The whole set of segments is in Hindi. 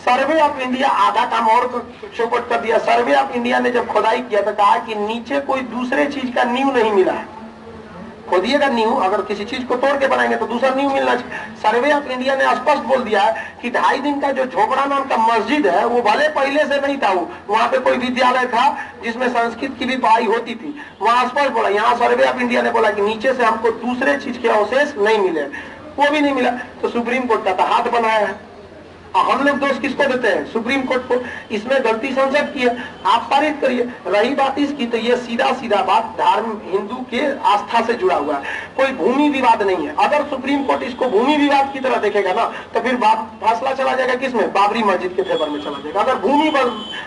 सर्वे ऑफ इंडिया आधा काम और चौपट कर दिया। सर्वे ऑफ इंडिया ने जब खुदाई किया तो कहा कि नीचे कोई दूसरे चीज का नींव नहीं मिला है। खोदिएगा नींव, अगर किसी चीज को तोड़ के बनाएंगे तो दूसरा नींव मिलना चाहिए। सर्वे ऑफ इंडिया ने स्पष्ट बोल दिया है कि 2.5 दिन का जो झोपड़ा नाम का मस्जिद है वो भले पहले से नहीं था, वहां पे कोई विद्यालय था जिसमें संस्कृत की भी पढ़ाई होती थी, वहां स्पष्ट बोला। यहाँ सर्वे ऑफ इंडिया ने बोला कि नीचे से हमको दूसरे चीज के अवशेष नहीं मिले, वो भी नहीं मिला। तो सुप्रीम कोर्ट का हाथ बनाया है। हम लोग दोष किसको देते हैं? सुप्रीम कोर्ट को। इसमें गलती संसद की है, आप पारित करिए। रही बात इसकी, तो ये सीधा सीधा बात धर्म हिंदू के आस्था से जुड़ा हुआ है, कोई भूमि विवाद नहीं है। अगर सुप्रीम कोर्ट इसको भूमि विवाद की तरह देखेगा ना तो फिर फैसला चला जाएगा किसमें? बाबरी मस्जिद के फेवर में चला जाएगा। अगर भूमि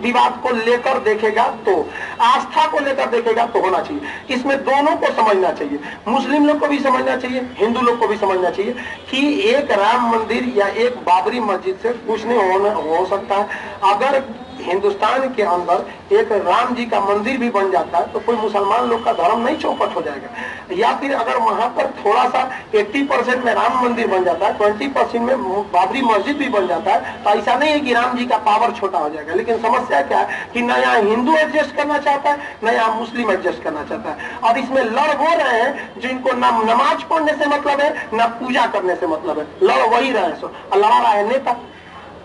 विवाद को लेकर देखेगा तो, आस्था को लेकर देखेगा तो होना चाहिए। इसमें दोनों को समझना चाहिए, मुस्लिम लोग को भी समझना चाहिए, हिंदू लोग को भी समझना चाहिए कि एक राम मंदिर या एक बाबरी मस्जिद से कुछ नहीं हो सकता है। अगर हिंदुस्तान के अंदर एक राम जी का मंदिर भी बन जाता है तो कोई मुसलमान लोग का धर्म नहीं चौपट हो जाएगा। या फिर अगर वहां पर थोड़ा सा 80% में राम मंदिर बन जाता है, 20% में बाबरी मस्जिद भी बन जाता है, तो ऐसा नहीं है कि राम जी का पावर छोटा हो जाएगा। लेकिन समस्या क्या है कि न यहाँ हिंदू एडजस्ट करना चाहता है, न यहाँ मुस्लिम एडजस्ट करना चाहता है। और इसमें लड़ वो रहे हैं जिनको न नमाज पढ़ने से मतलब है, न पूजा करने से मतलब है, लड़ वही रहे। सो लड़ा रहा है नेता।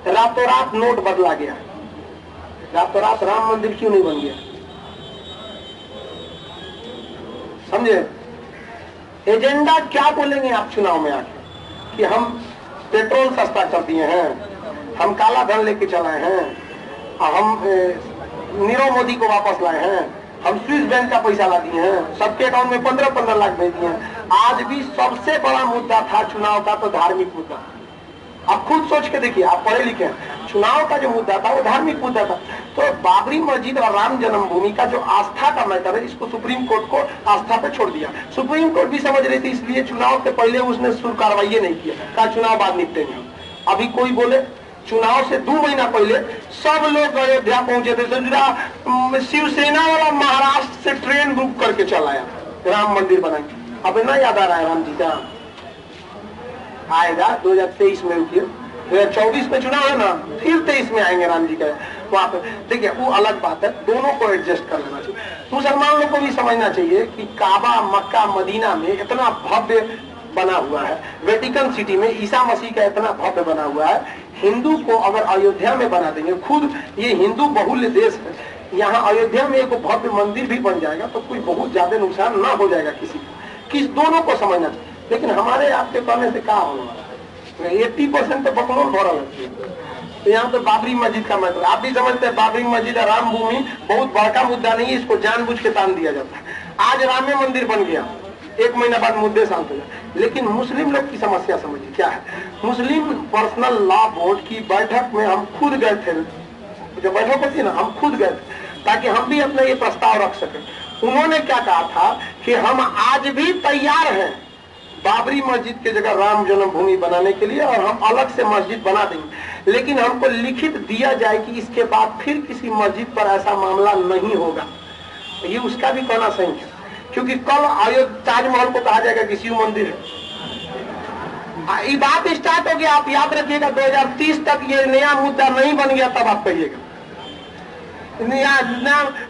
रातों रात नोट बदला गया, रातों रात राम मंदिर क्यों नहीं बन गया? समझे? एजेंडा क्या बोलेंगे आप चुनाव में आके कि हम पेट्रोल सस्ता कर दिए हैं, हम काला धन लेके चलाए हैं, हम नीरव मोदी को वापस लाए हैं, हम स्विस बैंक का पैसा ला दिए हैं, सबके अकाउंट में 15-15 लाख भेज दिए हैं। आज भी सबसे बड़ा मुद्दा था चुनाव का तो धार्मिक मुद्दा। आप खुद सोच के देखिए, आप पढ़े लिखे हैं, चुनाव का जो मुद्दा था वो धार्मिक मुद्दा था। तो बाबरी मस्जिद और राम जन्मभूमि का जो आस्था का मैटर है, इसको सुप्रीम कोर्ट को आस्था पे छोड़ दिया। सुप्रीम कोर्ट भी समझ रही थी, इसलिए चुनाव के पहले उसने शुरू कार्रवाई नहीं किया, कहा चुनाव बाद निपटेंगे। अभी कोई बोले चुनाव से 2 महीना पहले सब लोग अयोध्या पहुंचे थे, शिवसेना वाला महाराष्ट्र से ट्रेन बुक करके चलाया राम मंदिर बनाएंगे। अब ना याद आ रहा है राम जी का? आएगा 2023 में, 2024 में चुनाव है ना, फिर 23 में आएंगे राम जी का वहां पे। देखिए वो अलग बात है, दोनों को एडजस्ट कर लेना चाहिए। मुसलमान लोग को भी समझना चाहिए कि काबा मक्का मदीना में इतना भव्य बना हुआ है, वेटिकन सिटी में ईसा मसीह का इतना भव्य बना हुआ है, हिंदू को अगर अयोध्या में बना देंगे, खुद ये हिंदू बहुल्य देश है, यहाँ अयोध्या में एक भव्य मंदिर भी बन जाएगा तो कोई बहुत ज्यादा नुकसान ना हो जाएगा किसी को। किस दोनों को समझना चाहिए। लेकिन हमारे आपके कहने से क्या होगा? 80% तो बकलोल भरा लगती है। तो यहाँ पे बाबरी मस्जिद का मतलब आप भी समझते हैं, बाबरी मस्जिद और राम भूमि बहुत बड़का मुद्दा नहीं है, इसको जानबूझ के तान दिया जाता है। आज राम मंदिर बन गया, 1 महीना बाद मुद्दे शांत हो जाए। लेकिन मुस्लिम लोग की समस्या समझिए क्या है। मुस्लिम पर्सनल लॉ बोर्ड की बैठक में हम खुद गए थे, जो बैठक होती है ना, हम खुद गए थे ताकि हम भी अपना ये प्रस्ताव रख सके। उन्होंने क्या कहा था कि हम आज भी तैयार हैं बाबरी मस्जिद की जगह राम जन्मभूमि बनाने के लिए, और हम अलग से मस्जिद बना देंगे, लेकिन हमको लिखित दिया जाए कि इसके बाद फिर किसी मस्जिद पर ऐसा मामला नहीं होगा। ये उसका भी कहना सही है, क्योंकि कल अयोध्या ताजमहल को कहा जाएगा कि शिव मंदिर है। ये बात स्टार्ट हो गया, आप याद रखिएगा 2030 तक ये नया मुद्दा नहीं बन गया तब आप कहिएगा,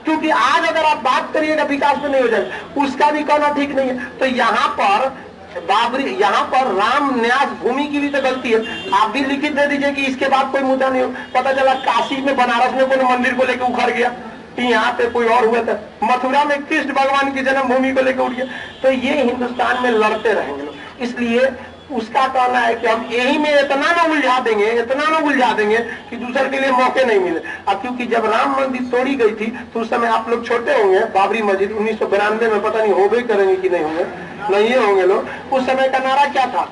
क्योंकि आज अगर आप बात करिएगा विकास में नहीं हो जाएगा, उसका भी कहना ठीक नहीं है। तो यहाँ पर बाबरी, यहाँ पर राम न्यास भूमि की भी तो गलती है। आप भी लिखित दे दीजिए कि इसके बाद कोई मुद्दा नहीं हो। पता चला काशी में बनारस में कोई मंदिर को लेकर उखड़ गया, यहाँ पे कोई और हुआ था, मथुरा में कृष्ण भगवान की जन्मभूमि को लेकर उठ गया। तो ये हिंदुस्तान में लड़ते रहेंगे लोग। इसलिए उसका कहना है कि हम यही में इतना ना उलझा देंगे, इतना ना उलझा देंगे कि दूसरे के लिए मौके नहीं मिले। अब क्योंकि जब राम मंदिर तोड़ी गई थी तो उस समय आप लोग छोटे होंगे, बाबरी मस्जिद 1992 में पता नहीं हो भी करेंगे कि नहीं होंगे, नहीं होंगे लोग। उस समय का नारा क्या था?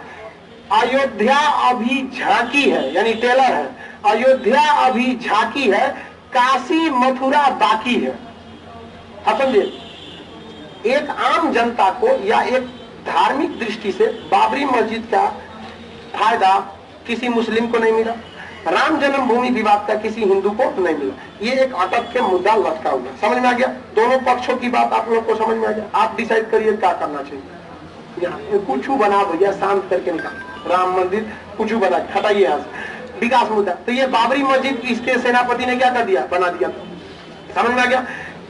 अयोध्या अभी झांकी है, यानी टेलर है, अयोध्या अभी झांकी है, काशी मथुरा बाकी है। समझिए, एक आम जनता को या एक धार्मिक दृष्टि से बाबरी मस्जिद का फायदा किसी मुस्लिम को नहीं मिला, राम जन्मभूमि विवाद का किसी हिंदू को नहीं मिला। ये एक अटक के मुद्दा लटका हुआ। समझ में आ गया? दोनों पक्षों की बात आप लोग को समझ में आ गया। आप डिसाइड करिए क्या करना चाहिए। कुछ बना भैया, शांत करके निकाल राम मंदिर, कुछ बना हटाइए यहाँ से। विकास मुद्दा। तो ये बाबरी मस्जिद इसके सेनापति ने क्या कर दिया, बना दिया। समझ में आ गया।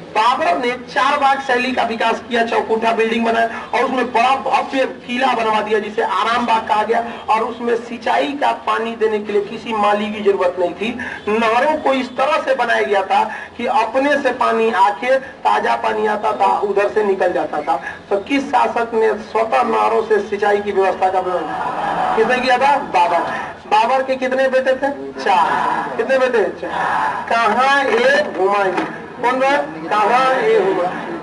बाबर ने 4 बाग शैली का विकास किया, चौकोठा बिल्डिंग बनाया और उसमें बड़ा भव्य किला बनवा दिया जिसे आराम बाग कहा गया। और उसमें सिंचाई का पानी देने के लिए किसी माली की जरूरत नहीं थी। नहरों को इस तरह से बनाया गया था कि अपने से पानी आके ताजा पानी आता था, उधर से निकल जाता था। तो किस शासक ने स्वतः नहरों से सिंचाई की व्यवस्था का किसने किया था? बाबर। बाबर के कितने बेटे थे? 4। कितने बेटे? 4। कहाँ? एक हुमायूं। कौन है? कहाँ?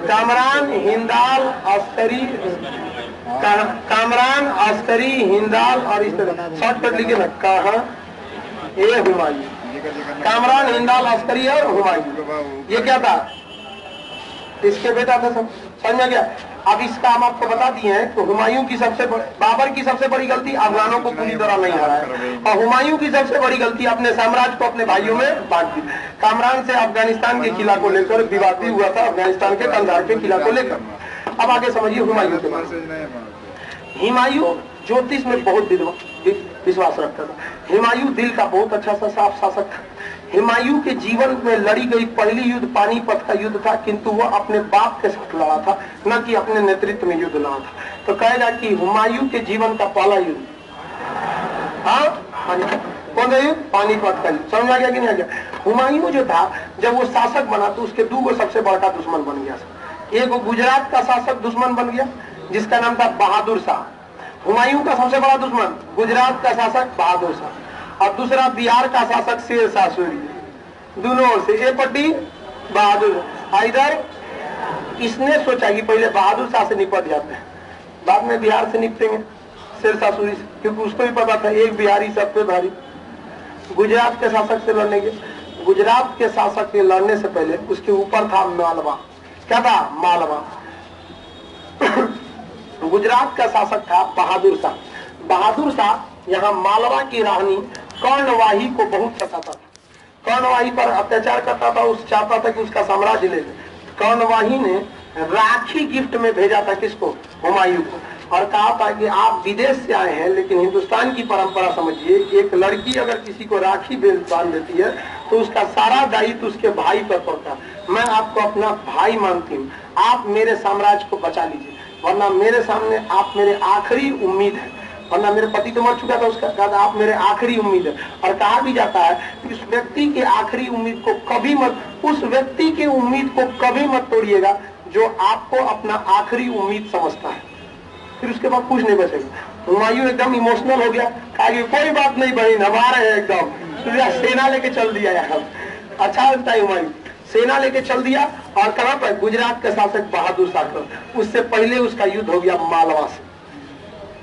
कामरान, हिंदाल, अस्करी, कामरान, अस्करी, हिंदाल और इस तरह शॉर्टकट लिखे ना, कहाँ? ए हुमायूं। कामरान, हिंदाल, अस्करी और हुमायूं, ये क्या था? इसके बेटा था सब। समझ में गया। अब इसका हम आपको बता दिए हैं कि हुमायूं की बाबर की सबसे बड़ी गलती अफगानों को पूरी तरह नहीं हराया, और हुमायूं की सबसे बड़ी गलती अपने साम्राज्य को अपने भाइयों में बांट दी। कामरान से अफगानिस्तान के किला को लेकर विवाद भी हुआ था, अफगानिस्तान के कंधार के किला को लेकर। अब आगे समझिए हुमायूं के बारे में। हुमायूं ज्योतिष में बहुत विश्वास रखता था। हुमायूं दिल का बहुत अच्छा सा साफ शासक था। हुमायूं के जीवन में लड़ी गई पहली युद्ध पानीपत का युद्ध था, किंतु वह अपने बाप के साथ लड़ा था, न कि अपने नेतृत्व में युद्ध लड़ा था। तो कहेगा कि हुमायूं के जीवन का पहला युद्ध, हाँ, कौन सा युद्ध? पानीपत का युद्ध। समझ आ गया कि नहीं आ गया? हुमायूं जो था जब वो शासक बना तो उसके 2 सबसे बड़ा दुश्मन बन गया। एक गुजरात का शासक दुश्मन बन गया जिसका नाम था बहादुर शाह। हुमायूं का सबसे बड़ा दुश्मन गुजरात का शासक बहादुर शाह, और दूसरा बिहार का शासक शेर शाह सूरी। दोनों ओर से एक पट्टी बहादुर, इधर इसने सोचा कि पहले बहादुर शाह से निपट जाते हैं, बाद में बिहार से निपटेंगे शेर शाह सूरी से, क्योंकि उसको भी पता था एक बिहारी सब पे भारी। गुजरात के शासक से लड़ने के, गुजरात के शासक के लड़ने से पहले उसके ऊपर था मालवा। क्या था? मालवा। गुजरात का शासक था बहादुर शाह। बहादुर शाह यहाँ मालवा की रानी कर्णवाही को बहुत सताता था, कर्णवाही पर अत्याचार करता था, उस चाहता था कि उसका साम्राज्य ले ले। कर्णवाही ने राखी गिफ्ट में भेजा था किसको? हुमायूं को, और कहा था कि आप विदेश से आए हैं लेकिन हिंदुस्तान की परंपरा समझिए, एक लड़की अगर किसी को राखी बांध देती है तो उसका सारा दायित्व उसके भाई पर पड़ता है। मैं आपको अपना भाई मानती हूँ, आप मेरे साम्राज्य को बचा लीजिए, वरना मेरे सामने आप मेरे आखिरी उम्मीद है, वरना मेरे पति तो मर चुका था, उसका कहा आप मेरे आखिरी उम्मीद है। और कहा भी जाता है कि उस व्यक्ति की आखिरी उम्मीद को कभी मत, उस व्यक्ति की उम्मीद को कभी मत तोड़िएगा जो आपको अपना आखिरी उम्मीद समझता है, फिर उसके बाद कुछ नहीं बचेगा। हुमायूं एकदम इमोशनल हो गया, कहा कि कोई बात नहीं बहन, हमारे है एकदम, सेना लेके चल दिया यार। अच्छा लगता है हुमायूं, सेना लेके चल दिया और कहां पर? गुजरात का शासक बहादुर शाह। उससे पहले उसका युद्ध हो गया मालवा से।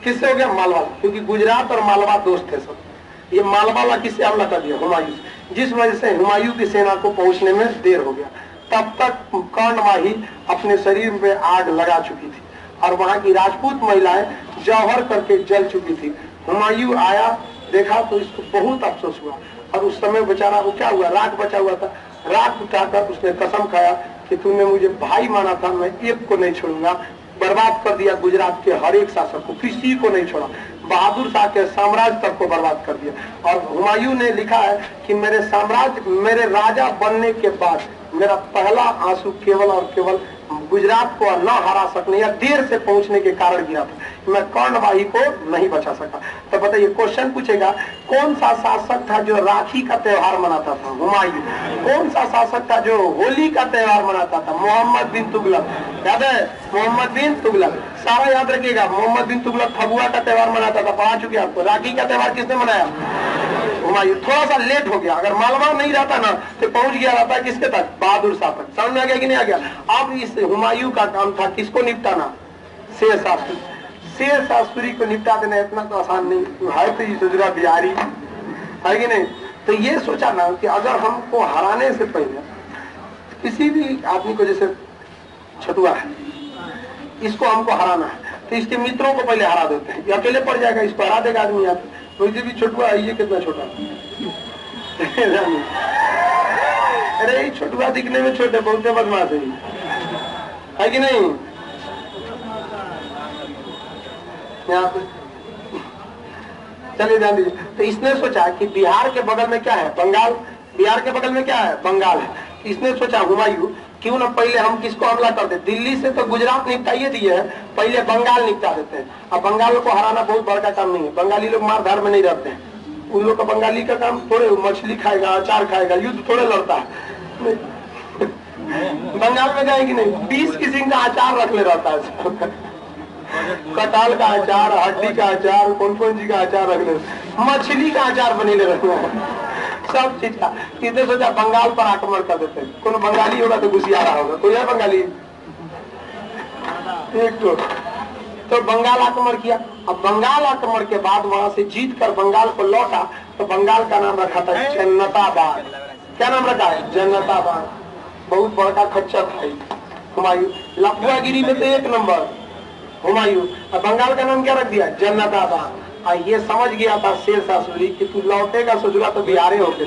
किससे हो गया? मालवा, क्योंकि गुजरात और मालवा दोस्त थे सब। ये मालवा वाला किससे हमला कर दिया? हुमायूं से, जिस वजह से हुमायूं की सेना को पहुंचने में देर हो गया। तब तक कर्णवाही अपने शरीर में आग लगा चुकी थी और वहां की राजपूत महिलाएं जौहर करके जल चुकी थी। हुमायूं आया, देखा तो इसको बहुत अफसोस हुआ, और उस समय बेचारा वो क्या हुआ, राख बचा हुआ था, राख उठाकर उसने कसम खाया कि तूने मुझे भाई माना था, मैं एक को नहीं छोड़ूंगा। बर्बाद कर दिया गुजरात के हर एक शासक को, किसी को नहीं छोड़ा, बहादुर शाह के साम्राज्य तक को बर्बाद कर दिया। और हुमायूं ने लिखा है कि मेरे साम्राज्य, मेरे राजा बनने के बाद मेरा पहला आंसू केवल और केवल गुजरात को न हरा सकने या देर से पहुंचने के कारण गिरा था, मैं कर्णवाही को नहीं बचा सका। तो बताइए, क्वेश्चन पूछेगा कौन सा शासक था जो राखी का त्योहार मनाता था? हुमायूं। कौन सा शासक था जो होली का त्योहार मनाता था? मोहम्मद बिन तुगलक। याद है? मोहम्मद बिन तुगलक, सारा याद रखिएगा। मोहम्मद बिन तुगलक फगुआ का त्योहार मनाता था, पढ़ा चुके आपको। राखी का त्योहार किसने मनाया? हुमायूं। थोड़ा सा लेट हो गया, अगर मालवा नहीं रहता ना तो पहुंच गया रहता किसके तक? बहादुर शाह तक। समझ में आ गया कि नहीं आ गया? अब इस हुमायूं का काम था किसको निपटाना? शेर शाह सूरी। शेर शाह सूरी को निपटा देना इतना तो आसान नहीं है, तो ये सजुरा बिहारी है कि नहीं? तो ये सोचा ना कि अगर हमको हराने से पहले किसी भी आदमी को, जैसे छतुआ है, इसको हमको हराना है तो इसके मित्रों को पहले हरा देते हैं, ये अकेले पड़ जाएगा, इसको हरा देगा आदमी। यहाँ तो भी छोटुआ है, ये कितना छोटा अरे छोटुआ दिखने में छोटे, बहुत बदमाश है कि नहीं? यहाँ पे चलिए ध्यान दीजिए। तो इसने सोचा कि बिहार के बगल में क्या है, बंगाल, बिहार के बगल में क्या है, बंगाल है। इसने सोचा हुमायूं क्यों ना पहले हम किसको हमला कर दे, दिल्ली से तो गुजरात निपटाइए दिए है, पहले बंगाल निपटा देते हैं। अब बंगाल को हराना बहुत बड़ा काम नहीं है, बंगाली लोग मार धार में नहीं रहते हैं, उन लोग का बंगाली का काम थोड़े मछली खाएगा, अचार खाएगा, युद्ध थोड़े लड़ता है। बंगाल में जाएगी नहीं, 20 किस्म का अचार रख ले रहता है, कटहल का अचार, हड्डी का अचार, कौन जी का अचार रख ले, मछली का अचार बने ले रखना है, सब चीज का। इसने सोचा बंगाल पर आक्रमण कर देते हैं, कोई बंगाली होगा तो घुसियारा होगा, कोई है बंगाली एक तो बंगाल आक्रमण किया। अब बंगाल आक्रमण के बाद वहां से जीत कर बंगाल को लौटा, तो बंगाल का नाम रखा था जनताबाद। क्या नाम रखा है, जनताबाद। बहुत बड़ा खच्चर था हुमायूं, लफुआगिरी में तो एक नंबर हुमायूं। अब बंगाल का नाम क्या रख दिया, जनताबाद। ये समझ गया था शेरशाह सूरी कि तू लौटेगा सोचूंगा तो बिहारे होके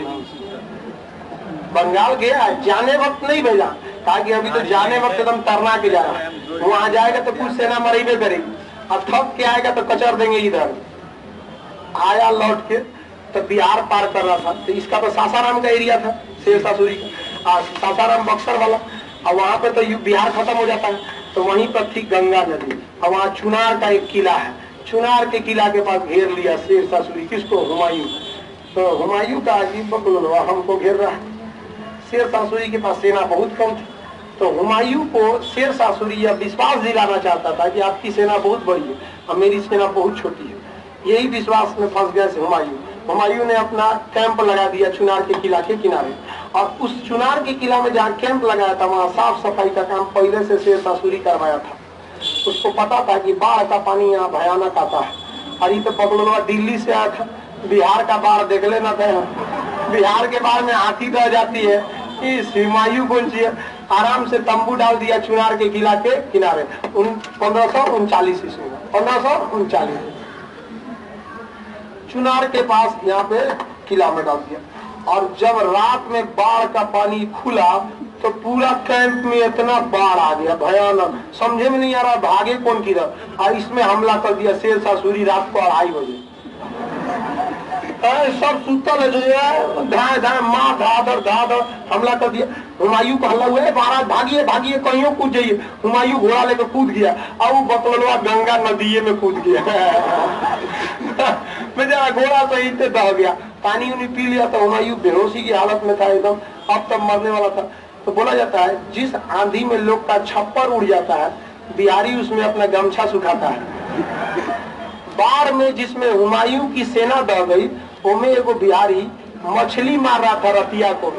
बंगाल गया, जाने वक्त नहीं भेजा, कहा कि अभी तो जाने वक्त एकदम तरना के जा रहा है, वहां जाएगा तो कुछ सेना मरेबे करेगी, अब थक के आएगा तो कचर देंगे इधर। आया लौट के तो बिहार पार कर रहा था, तो इसका तो सासाराम का एरिया था शेरशाह सूरी का, सासाराम बक्सर वाला, और वहां पे तो बिहार खत्म हो जाता है। तो वहीं पर थी गंगा नदी, और वहां चुनार का एक किला है, चुनार के किला के पास घेर लिया शेरशाह सूरी, किसको, हुमायूं। तो हुमायूं का अजीब बकलवा हमको घेर रहा है। शेरशाह सूरी के पास सेना बहुत कम थी, तो हुमायूं को शेरशाह सूरी यह विश्वास दिलाना चाहता था कि आपकी सेना बहुत बड़ी है और मेरी सेना बहुत छोटी है। यही विश्वास में फंस गया हुमायूं। हुमायूं ने अपना कैंप लगा दिया चुनार के किला के किनारे, और उस चुनार के किला में जहाँ कैंप लगाया था वहाँ साफ सफाई का काम पहले से शेरशाह सूरी करवाया था। उसको पता था कि बाढ़ का पानी यहाँ भयानक आता है, और ये तो बकलोलवा दिल्ली से आया था, बिहार का बाढ़ देख लेना था, बिहार के बाढ़ में हाथी रह जाती है। इस हुमायूं कौन सी आराम से तंबू डाल दिया चुनार के किला के किनारे 1539 ईस्वी में, 1539 चुनार के पास यहाँ पे किला में डाल दिया। और जब रात में बाढ़ का पानी खुला तो पूरा कैंप में इतना बाढ़ आ गया भयानक, समझे में नहीं आ रहा भागे कौन किधर, और इसमें हमला कर दिया शेरशाह सूरी रात को 2:30 बजे। सब सुतल है जो है, धाए धाए माँ धाधर हमला कर दिया। हुमायूं को हल्ला हुआ है, महाराज भागिए भागिए कहीं कूद जाइए। हुमायूं घोड़ा लेकर कूद गया, और वो बकलवा गंगा नदी में कूद गया। बेचारा घोड़ा तो इतने दह गया, पानी उन्हीं पी लिया, तो हुमायूं बेहोशी की हालत में था एकदम, अब तब मरने वाला था। तो बोला जाता है जिस आंधी में लोग का छप्पर उड़ जाता है, बिहारी उसमें अपना गमछा सुखाता है। बाढ़ में जिसमें हुमायूं की सेना दह गई, उसमें एगो बिहारी मछली मार रहा था रतिया को,